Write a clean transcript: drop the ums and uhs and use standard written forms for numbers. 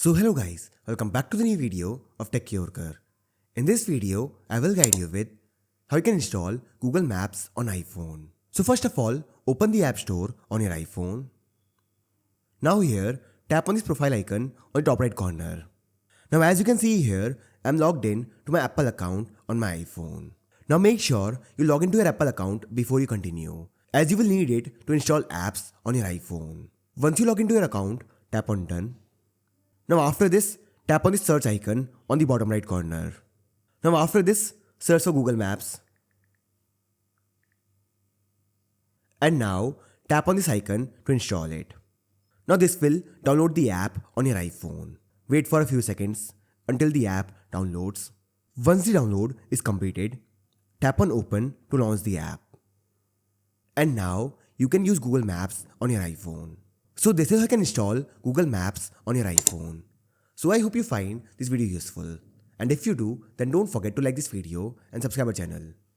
So hello guys, welcome back to the new video of Tech Yorker. In this video, I will guide you with how you can install Google Maps on iPhone. So first of all, open the App Store on your iPhone. Now here, tap on this profile icon on the top right corner. Now as you can see here, I am logged in to my Apple account on my iPhone. Now make sure you log into your Apple account before you continue, as you will need it to install apps on your iPhone. Once you log into your account, tap on Done. Now after this, tap on the search icon on the bottom right corner. Now after this, search for Google Maps. And now tap on this icon to install it. Now this will download the app on your iPhone. Wait for a few seconds until the app downloads. Once the download is completed, tap on Open to launch the app. And now you can use Google Maps on your iPhone. So this is how you can install Google Maps on your iPhone. So I hope you find this video useful. And if you do, then don't forget to like this video and subscribe our channel.